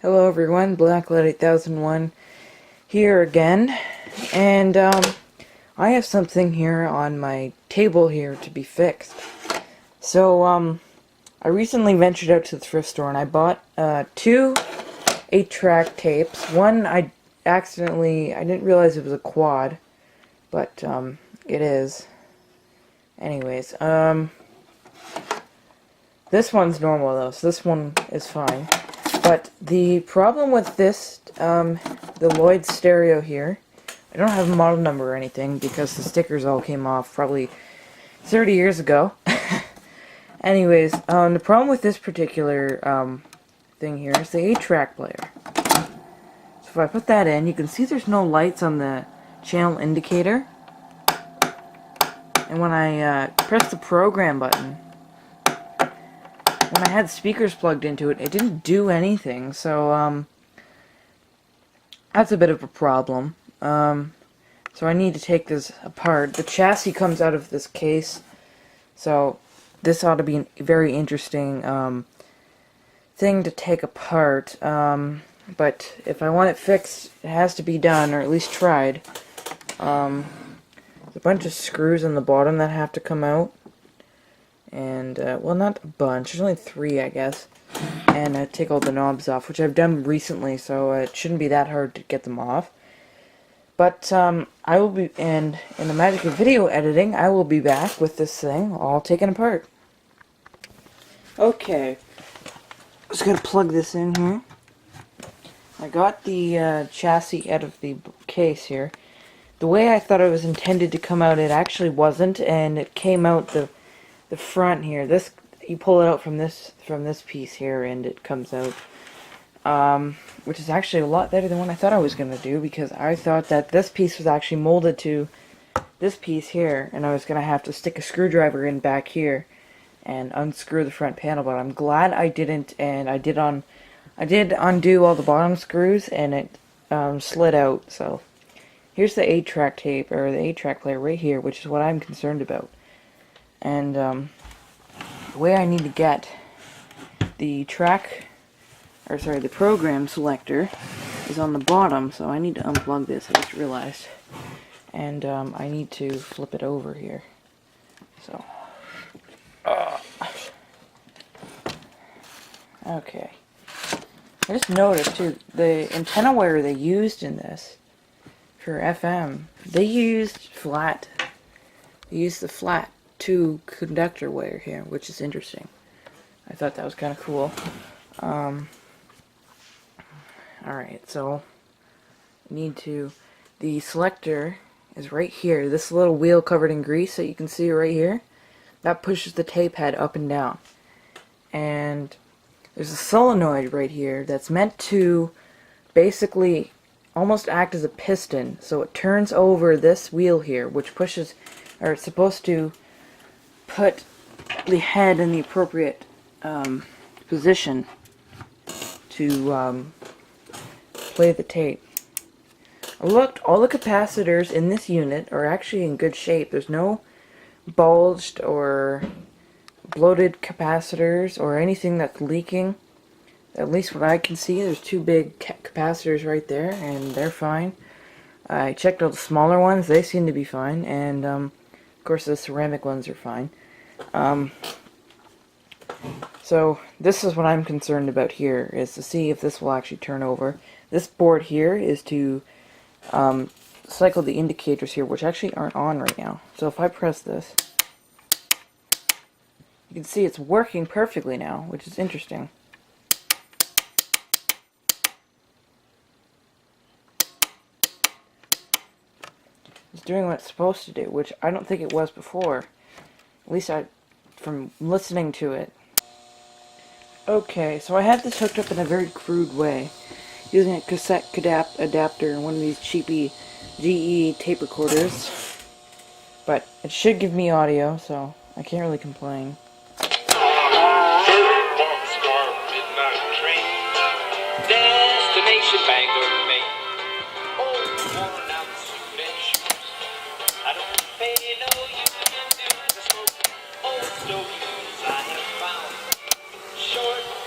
Hello everyone, Blacklight 8001 here again, and I have something here on my table here to be fixed. So I recently ventured out to the thrift store and I bought two 8-track tapes. One I didn't realize it was a quad, but it is. Anyways, this one's normal though, so this one is fine. But the problem with this, the Lloyd stereo here, I don't have a model number or anything because the stickers all came off probably 30 years ago. Anyways, the problem with this particular thing here is the 8-track player. So if I put that in, you can see there's no lights on the channel indicator. And when I press the program button, when I had speakers plugged into it, it didn't do anything, so that's a bit of a problem. So I need to take this apart. The chassis comes out of this case, so this ought to be a very interesting thing to take apart. But if I want it fixed, it has to be done, or at least tried. There's a bunch of screws on the bottom that have to come out. And, well, not a bunch, there's only 3, I guess, and take all the knobs off, which I've done recently, so it shouldn't be that hard to get them off. But, I will be, and in the magic of video editing, I will be back with this thing all taken apart. Okay, just gonna plug this in here. I got the, chassis out of the case here. The way I thought it was intended to come out, it actually wasn't, and it came out the front here. This, you pull it out from this piece here and it comes out, which is actually a lot better than what I thought I was gonna do, because I thought that this piece was actually molded to this piece here and I was gonna have to stick a screwdriver in back here and unscrew the front panel, but I'm glad I didn't, and I did undo all the bottom screws and it slid out. So here's the 8-track tape, or the 8-track player right here, which is what I'm concerned about. And the way I need to get the the program selector is on the bottom, so I need to unplug this, I just realized. And I need to flip it over here. So, okay. I just noticed too, the antenna wire they used in this for FM, they used the flat 2 conductor wire here, which is interesting. I thought that was kind of cool. Alright, so the selector is right here. This little wheel covered in grease that you can see right here, that pushes the tape head up and down. And there's a solenoid right here that's meant to basically almost act as a piston. So it turns over this wheel here, which pushes, or it's supposed to put the head in the appropriate position to play the tape. I looked, all the capacitors in this unit are actually in good shape. There's no bulged or bloated capacitors or anything that's leaking. At least what I can see, there's 2 big capacitors right there, and they're fine. I checked all the smaller ones, they seem to be fine, and of course the ceramic ones are fine. So this is what I'm concerned about here, is to see if this will actually turn over. This board here is to cycle the indicators here, which actually aren't on right now. So if I press this, you can see it's working perfectly now, which is interesting. It's doing what it's supposed to do, which I don't think it was before. At least from listening to it. Okay, so I had this hooked up in a very crude way, using a cassette adapter and one of these cheapy GE tape recorders. But it should give me audio, so I can't really complain. Destination Bangor, Maine.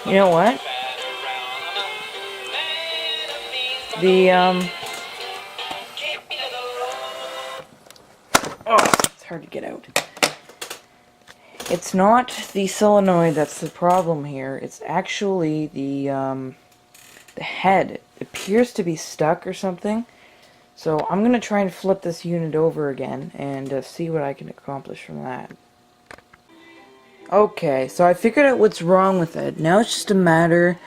You know what? The, oh, it's hard to get out. It's not the solenoid that's the problem here. It's actually the head. It appears to be stuck or something. So I'm going to try and flip this unit over again and see what I can accomplish from that. Okay, so I figured out what's wrong with it. Now it's just a matter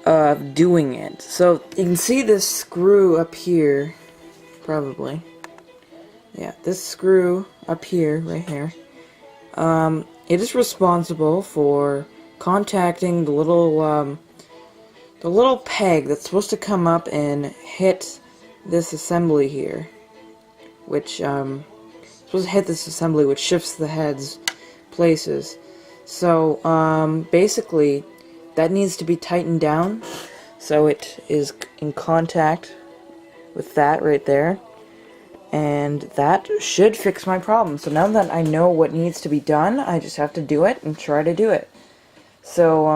of doing it. So you can see this screw up here, probably. Yeah, this screw up here, right here. It is responsible for contacting the little peg that's supposed to come up and hit this assembly here, which supposed to hit this assembly, which shifts the heads places. So basically, that needs to be tightened down so it is in contact with that right there. And that should fix my problem. So now that I know what needs to be done, I just have to do it and try to do it. So,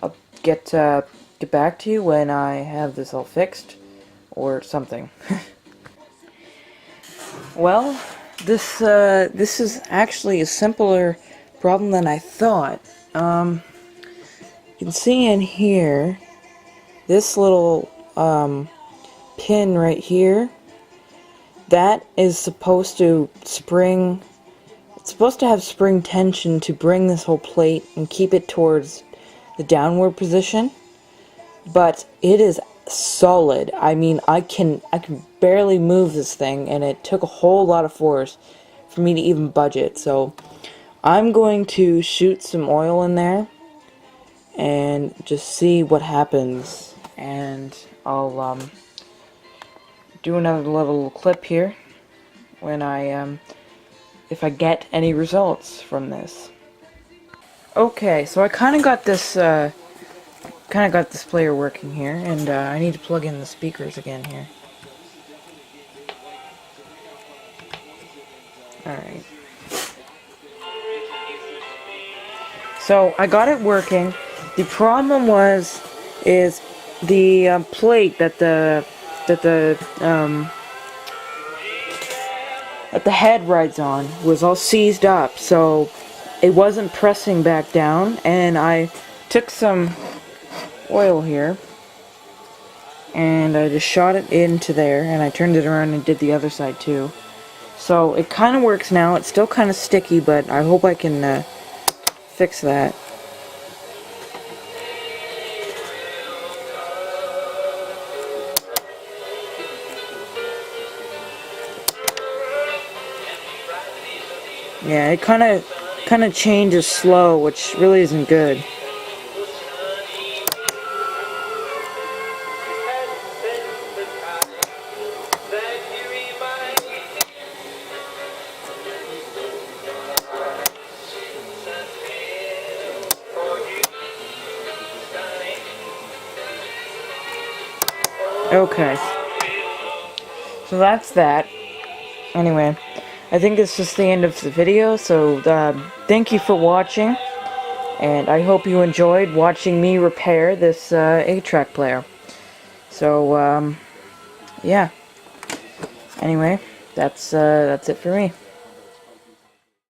I'll get back to you when I have this all fixed, or something. Well, this is actually a simpler problem than I thought. You can see in here, this little pin right here, that is supposed to spring, it's supposed to have spring tension to bring this whole plate and keep it towards the downward position, but it is solid. I mean, I can barely move this thing, and it took a whole lot of force for me to even budge it. So I'm going to shoot some oil in there and just see what happens, and I'll do another little clip here when I if I get any results from this. Okay, so I kind of got this player working here, and I need to plug in the speakers again here. Alright. So I got it working. The problem is the plate that the head rides on was all seized up, so it wasn't pressing back down. And I took some oil here and I just shot it into there, and I turned it around and did the other side too. So it kind of works now. It's still kind of sticky, but I hope I can fix that. Yeah, it kind of changes slow, which really isn't good. Okay, so that's that. Anyway, I think this is the end of the video, so thank you for watching, and I hope you enjoyed watching me repair this 8-track player. So, yeah. Anyway, that's it for me.